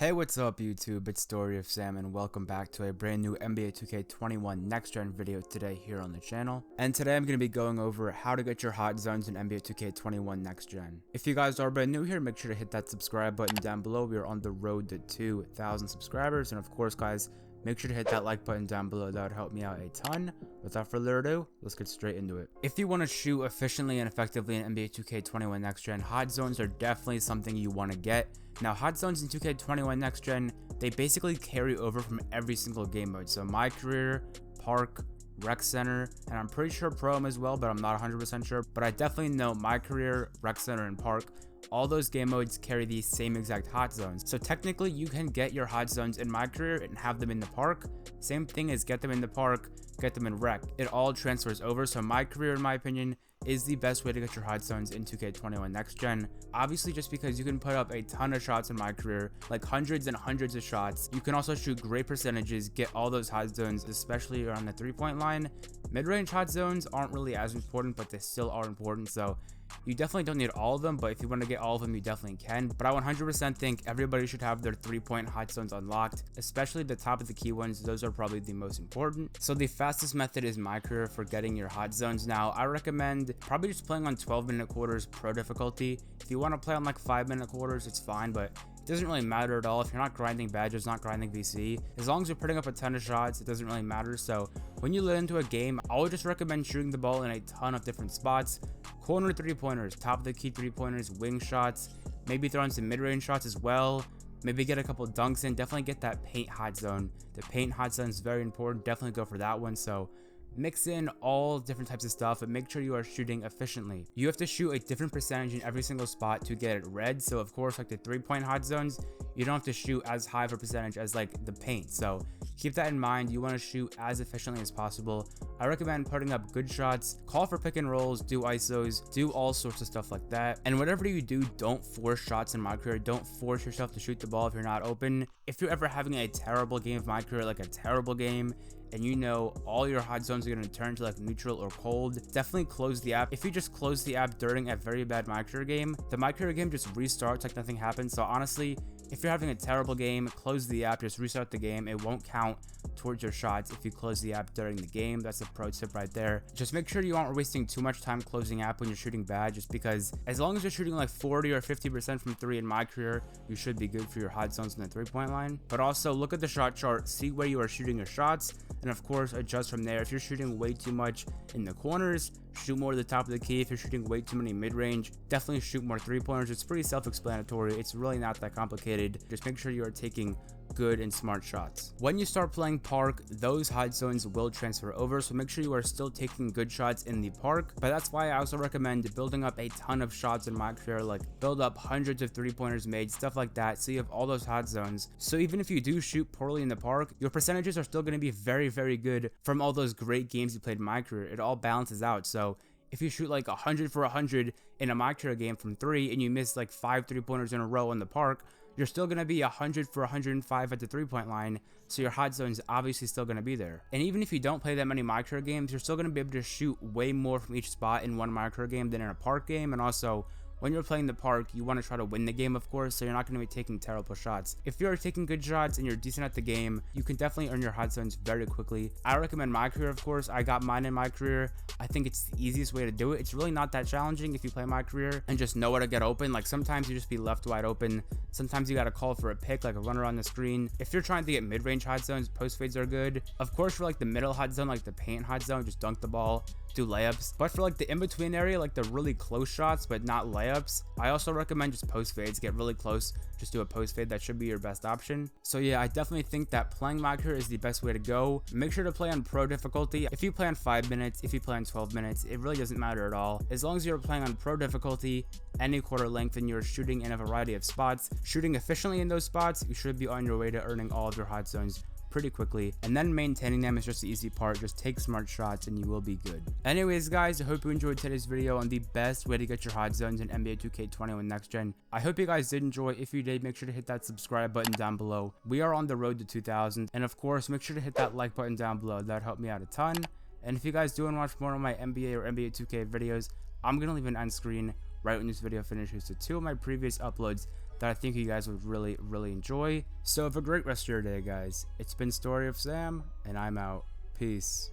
Hey, what's up YouTube? It's Story of Sam and welcome back to a brand new NBA 2K21 Next Gen video today here on the channel. And today I'm going to be going over how to get your hot zones in NBA 2K21 Next Gen. If you guys are brand new here, make sure to hit that subscribe button down below. We are on the road to 2,000 subscribers, and of course guys, make sure to hit that like button down below. That would help me out a ton. Without further ado, let's get straight into it. If you want to shoot efficiently and effectively in NBA 2K21 Next Gen, hot zones are definitely something you want to get. Now, hot zones in 2K21 Next Gen, they basically carry over from every single game mode. So My Career, Park, Rec Center, and I'm pretty sure Pro-Am as well, but I'm not 100% sure. But I definitely know My Career, Rec Center, and Park, all those game modes carry these same exact hot zones. So technically you can get your hot zones in My Career and have them in the Park. Same thing as get them in the Park, get them in Rec. It all transfers over. So My Career, in my opinion, is the best way to get your hot zones in 2K21 Next Gen. Obviously, just because you can put up a ton of shots in My Career, like hundreds and hundreds of shots. You can also shoot great percentages, get all those hot zones, especially around the 3-point line. Mid-range hot zones aren't really as important, but they still are important. So you definitely don't need all of them, but if you want to get all of them, you definitely can. But I 100% think everybody should have their 3-point hot zones unlocked, especially the top of the key ones. Those are probably the most important. So the fastest method is My Career for getting your hot zones. Now, I recommend probably just playing on 12-minute quarters pro difficulty. If you want to play on like 5-minute quarters, it's fine, but it doesn't really matter at all if you're not grinding badges, not grinding VC. As long as you're putting up a ton of shots, it doesn't really matter. So when you let into a game, I would just recommend shooting the ball in a ton of different spots. Corner 3-pointers, top of the key 3-pointers, wing shots, maybe throw in some mid-range shots as well. Maybe get a couple dunks in. Definitely get that paint hot zone. The paint hot zone is very important. Definitely go for that one. So mix in all different types of stuff, but make sure you are shooting efficiently. You have to shoot a different percentage in every single spot to get it red. So of course, like the 3-point hot zones, you don't have to shoot as high of a percentage as like the paint. So keep that in mind. You want to shoot as efficiently as possible. I recommend putting up good shots, call for pick and rolls, do ISOs, do all sorts of stuff like that. And whatever you do, don't force shots in My Career. Don't force yourself to shoot the ball if you're not open. If you're ever having a terrible game of My Career, like a terrible game, and you know all your hot zones are going to turn to like neutral or cold, definitely close the app. If you just close the app during a very bad My Career game, the My Career game just restarts like nothing happened. So honestly, if you're having a terrible game, close the app, just restart the game. It won't count towards your shots if you close the app during the game. That's a pro tip right there. Just make sure you aren't wasting too much time closing app when you're shooting bad, just because as long as you're shooting like 40 or 50% from 3 in My Career, you should be good for your hot zones in the 3-point line. But also look at the shot chart, see where you are shooting your shots, and of course adjust from there. If you're shooting way too much in the corners, shoot more to the top of the key. If you're shooting way too many mid-range, definitely shoot more 3-pointers. It's pretty self-explanatory. It's really not that complicated. Just make sure you are taking good and smart shots. When you start playing Park, those hot zones will transfer over, so make sure you are still taking good shots in the Park. But that's why I also recommend building up a ton of shots in My Career, like build up hundreds of 3-pointers made, stuff like that, so you have all those hot zones. So even if you do shoot poorly in the Park, your percentages are still going to be very, very good from all those great games you played in My Career. It all balances out. So if you shoot like 100 for 100 in a My Career game from 3 and you miss like 5 3-pointers in a row in the Park, you're still going to be 100 for 105 at the 3-point line, so your hot zone is obviously still going to be there. And even if you don't play that many My Career games, you're still going to be able to shoot way more from each spot in one My Career game than in a Park game. And also, when you're playing the Park, you want to try to win the game, of course, so you're not going to be taking terrible shots. If you're taking good shots and you're decent at the game, you can definitely earn your hot zones very quickly. I recommend My Career, of course. I got mine in My Career. I think it's the easiest way to do it. It's really not that challenging if you play My Career and just know where to get open. Like sometimes you just be left wide open. Sometimes you got to call for a pick, like a runner on the screen. If you're trying to get mid-range hot zones, post fades are good. Of course, for like the middle hot zone, like the paint hot zone, just dunk the ball, do layups. But for like the in-between area, like the really close shots but not layups, I also recommend just post fades. Get really close, just do a post fade. That should be your best option. So yeah, I definitely think that playing My Career is the best way to go. Make sure to play on pro difficulty. If you play on 5 minutes, if you play on 12 minutes, it really doesn't matter at all. As long as you're playing on pro difficulty, any quarter length, and you're shooting in a variety of spots, shooting efficiently in those spots, you should be on your way to earning all of your hot zones pretty quickly, and then maintaining them is just the easy part. Just take smart shots and you will be good. Anyways guys, I hope you enjoyed today's video on the best way to get your hot zones in NBA 2K21 Next Gen. I hope you guys did enjoy. If you did, make sure to hit that subscribe button down below. We are on the road to 2,000, and of course make sure to hit that like button down below. That helped me out a ton. And if you guys do want to watch more of my NBA or NBA 2K videos, I'm gonna leave an end screen right when this video finishes to 2 of my previous uploads that I think you guys would really enjoy. So have a great rest of your day, guys. It's been Story of Sam, and I'm out. Peace.